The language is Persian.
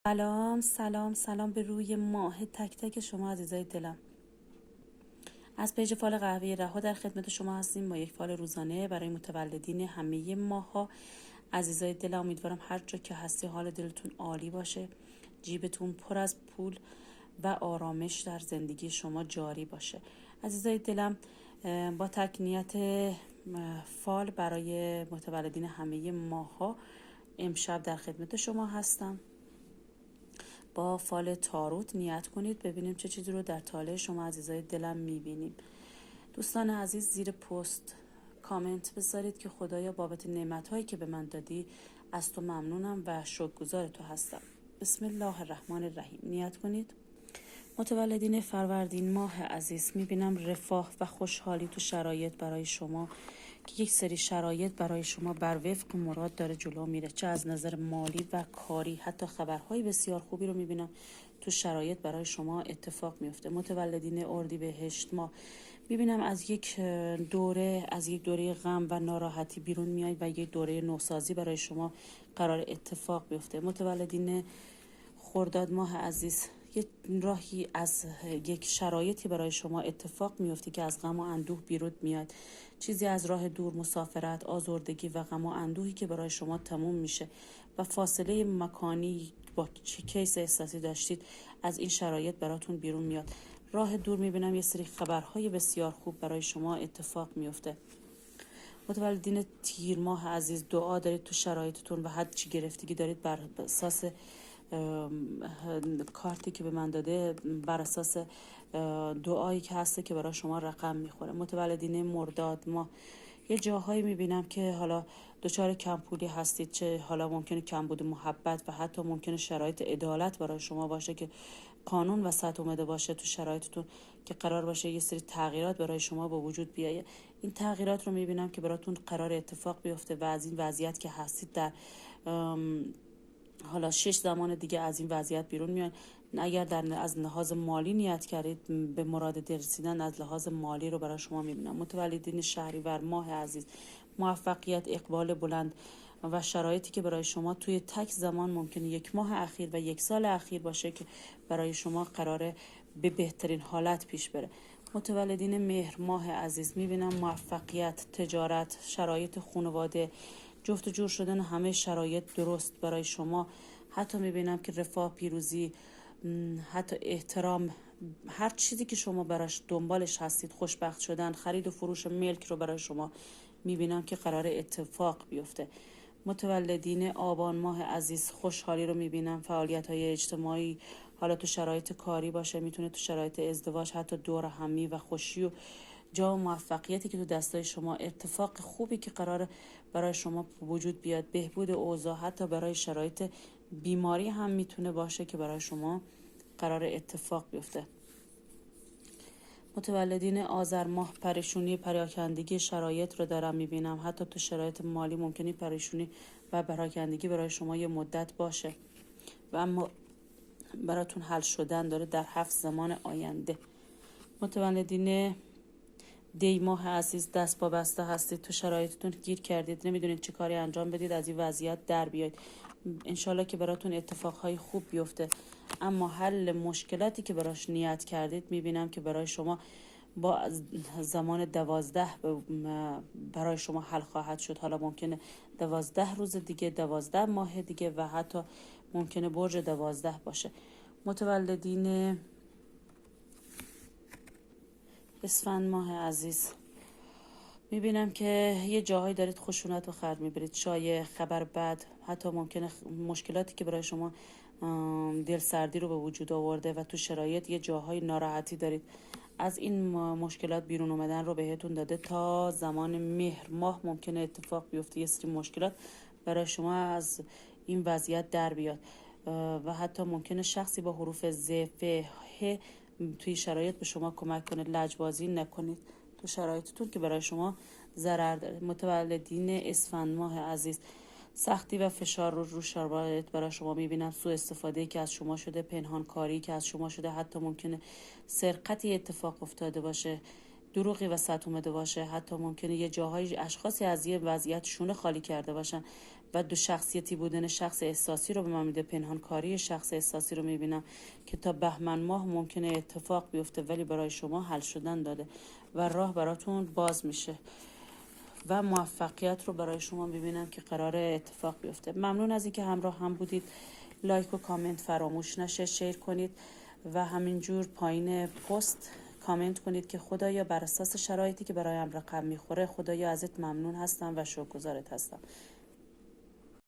سلام سلام سلام به روی ماه تک تک شما عزیزای دلم. از پیج فال قهوه رها در خدمت شما هستیم با یک فال روزانه برای متولدین همه ماها. عزیزای دلم، امیدوارم هر جا که هستی حال دلتون عالی باشه، جیبتون پر از پول و آرامش در زندگی شما جاری باشه. عزیزای دلم، با تکنیت فال برای متولدین همه ماها امشب در خدمت شما هستم. با فال تاروت نیت کنید ببینیم چه چیزی رو در طالع شما عزیزای دلم میبینیم. دوستان عزیز، زیر پست کامنت بذارید که خدایا بابت نعمت‌هایی که به من دادی از تو ممنونم و شکرگزار تو هستم. بسم الله الرحمن الرحیم. نیت کنید. متولدین فروردین ماه عزیز، میبینم رفاه و خوشحالی تو شرایط برای شما که یک سری شرایط برای شما بر وفق مراد داره جلو میره، چه از نظر مالی و کاری. حتی خبرهای بسیار خوبی رو میبینم تو شرایط برای شما اتفاق میفته. متولدین اردیبهشت ماه، میبینم از یک دوره غم و ناراحتی بیرون میای و یک دوره نوسازی برای شما قرار اتفاق بیفته. متولدین خرداد ماه عزیز، یک راهی از یک شرایطی برای شما اتفاق میفته که از غم و اندوه بیرون میاد. چیزی از راه دور، مسافرت، آزردگی و غم و اندوهی که برای شما تموم میشه و فاصله مکانی با کیس احساسی داشتید از این شرایط براتون بیرون میاد. راه دور میبینم یه سری خبرهای بسیار خوب برای شما اتفاق میفته. متولدین تیر ماه عزیز، دعا دارید تو شرایطتون و هر چی گرفتگی دارید بر اساس کارتی که به من داده، بر اساس دعایی که هسته که برای شما رقم میخوره. متولدین مرداد ما یه جاهایی میبینم که حالا دچار کمپولی هستید، چه حالا ممکنه کمبود محبت و حتی ممکنه شرایط عدالت برای شما باشه که قانون وسط اومده باشه تو شرایطتون که قرار باشه یه سری تغییرات برای شما با وجود بیایه. این تغییرات رو میبینم که براتون قرار اتفاق بیفته و از این وضعیت که هستید در حالا 6 زمان دیگه از این وضعیت بیرون میان. اگر از لحاظ مالی نیت کردید به مراد رسیدن از لحاظ مالی رو برای شما میبینم. متولدین شهریور ماه عزیز، موفقیت، اقبال بلند و شرایطی که برای شما توی تک زمان ممکنه یک ماه اخیر و یک سال اخیر باشه که برای شما قراره به بهترین حالت پیش بره. متولدین مهر ماه عزیز، میبینم موفقیت، تجارت، شرایط خانواده، جفت و جور شدن همه شرایط درست برای شما. حتی میبینم که رفاه، پیروزی، حتی احترام، هر چیزی که شما براش دنبالش هستید، خوشبخت شدن، خرید و فروش ملک رو برای شما میبینم که قرار اتفاق بیفته. متولدین آبان ماه عزیز، خوشحالی رو میبینم، فعالیت های اجتماعی، حالا تو شرایط کاری باشه، میتونه تو شرایط ازدواج، حتی دور همی و خوشی و جا و موفقیتی که تو دستای شما، اتفاق خوبی که قرار برای شما وجود بیاد، بهبود اوضاع، حتی برای شرایط بیماری هم میتونه باشه که برای شما قرار اتفاق بیفته. متولدین آذر ماه، پریشونی، پراکندگی شرایط رو دارم میبینم. حتی تو شرایط مالی ممکنه پریشونی و پراکندگی برای شما یه مدت باشه و اما براتون حل شدن داره در 7 زمان آینده. متولدین دی ماه عزیز، دست با بسته هستید، تو شرایطتون گیر کردید، نمیدونید چه کاری انجام بدید، از این وضعیت در بیاید. انشالله که براتون اتفاقهای خوب بیفته، اما حل مشکلاتی که براش نیت کردید میبینم که برای شما با زمان 12 برای شما حل خواهد شد. حالا ممکنه 12 روز دیگه، 12 ماه دیگه و حتی ممکنه برج 12 باشه. متولدین اسفند ماه عزیز، میبینم که یه جاهایی دارید خشونت و خرد میبرید، شایع خبر بد، حتی ممکنه مشکلاتی که برای شما دل سردی رو به وجود آورده و تو شرایط یه جاهای ناراحتی دارید. از این مشکلات بیرون اومدن رو بهتون داده. تا زمان مهر ماه ممکنه اتفاق بیفته یه سری مشکلات برای شما از این وضعیت در بیاد و حتی ممکنه شخصی با حروف ز، ف، ه توی شرایط به شما کمک کنه. لجبازی نکنید تو شرایطتون که برای شما ضرر داره. متولدین اسفند ماه عزیز، سختی و فشار رو شرایط برای شما میبینم. سوء استفاده که از شما شده، پنهان کاری که از شما شده، حتی ممکنه سرقتی اتفاق افتاده باشه، دروغی وسط اومده باشه، حتی ممکنه یه جاهای اشخاصی از یه وضعیت شونه خالی کرده باشن و دو شخصیتی بودن شخص احساسی رو به من میده. پنهانکاری شخص احساسی رو میبینم که تا بهمن ماه ممکنه اتفاق بیفته ولی برای شما حل شدن داده و راه براتون باز میشه و موفقیت رو برای شما میبینم که قرار اتفاق بیفته. ممنون از اینکه همراه هم بودید. لایک و کامنت فراموش نشه، شیر کنید و همینجور پایین پست کامنت کنید که خدایا بر اساس شرایطی که برایم رقم میخوره، خدایا ازت ممنون هستم و شکرگزارت هستم.